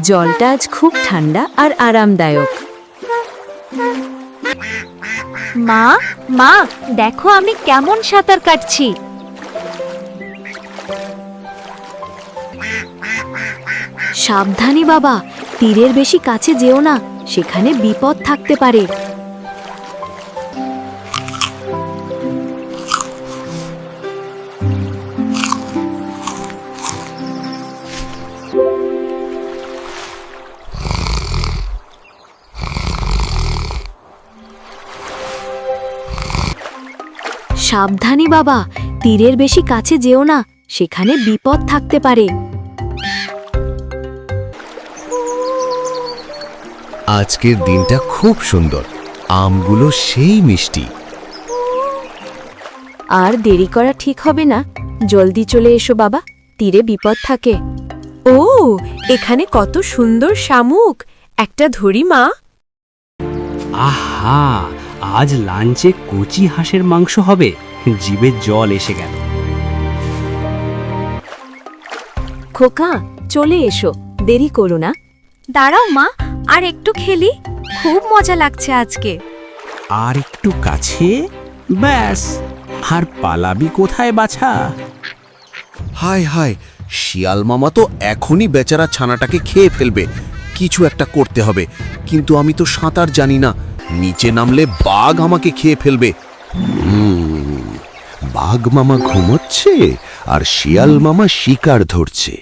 জলটা আজ খুব ঠান্ডা আর আরামদায়ক। মা মা দেখো আমি কেমন সাঁতার কাটছি। সাবধানে বাবা, তীরের বেশি কাছে যেও না, সেখানে বিপদ থাকতে পারে। সাবধানে বাবা, তীরের বেশি কাছে যেও না, সেখানে বিপদ থাকতে পারে। আজকের দিনটা খুব সুন্দর, আমগুলো সেই মিষ্টি। আর দেরি করা ঠিক হবে না, জলদি চলে এসো বাবা, তীরে বিপদ থাকে। ও, এখানে কত সুন্দর শামুক, একটা ধরি মা। আহা, আজ লাঞ্চে কচি হাঁসের মাংস হবে, জিভে জল এসে গেল। খোকা চলে এসো, দেরি করো না। দাঁড়াও মা, আর একটু খেলি, খুব মজা লাগছে আজকে। আর একটু কাছে, ব্যাস। আর পালাবি কোথায় বাছা? হায় হায়, শিয়াল মামা তো এখনই বেচারা ছানাটাকে খেয়ে ফেলবে। কিছু একটা করতে হবে, কিন্তু আমি তো সাঁতার জানি না, নিচে নামলে বাঘ আমাকে খেয়ে ফেলবে। বাঘ মামা ঘুমোচ্ছে আর শিয়াল মামা শিকার ধরছে।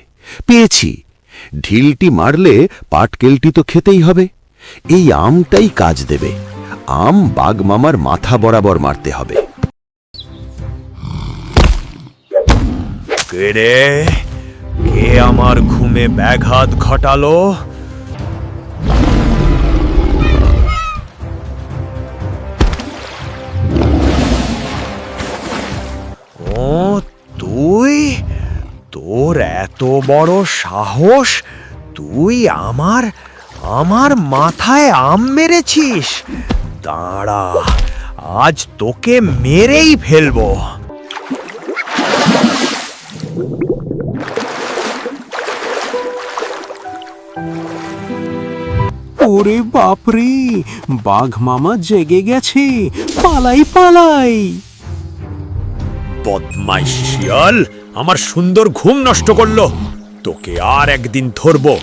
পেয়েছি, ঢিলটি মারলে পাটকেলটি তো খেতেই হবে। এই আমটাই কাজ দেবে। আম বাঘ মামার মাথা বরাবর মারতে হবে। কে রে? কে আমার ঘুমে ব্যাঘাত ঘটালো? ও তুই? তোর এত বড় সাহস, তুই আমার মাথায় আম মেরেছিস? দাঁড়া, আজ তোকে মেরেই ফেলবো। ওরে বাপরে, বাঘ মামা জেগে গেছে, পালাই পালাই। বদমাইশ শিয়াল, আমার সুন্দর ঘুম নষ্ট করলো। তোকে আর একদিন ধরবো,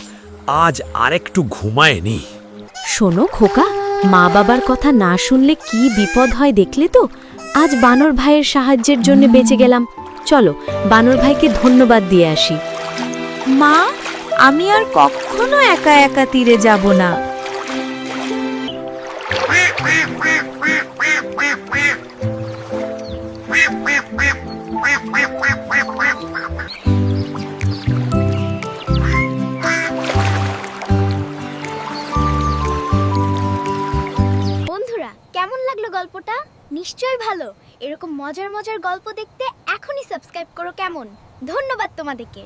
আজ আরেকটু ঘুমায় নি। শোনো খোকা, মা বাবার কথা না শুনলে কি বিপদ হয় দেখলে তো। আজ বানর ভাইয়ের সাহায্যের জন্য বেঁচে গেলাম। চলো বানর ভাইকে ধন্যবাদ দিয়ে আসি। মা, আমি আর কখনো একা একা তীরে যাব না। বন্ধুরা, কেমন লাগলো গল্পটা? নিশ্চয়ই ভালো। এরকম মজার মজার গল্প দেখতে এখনই সাবস্ক্রাইব করো। কেমন? ধন্যবাদ তোমাদেরকে।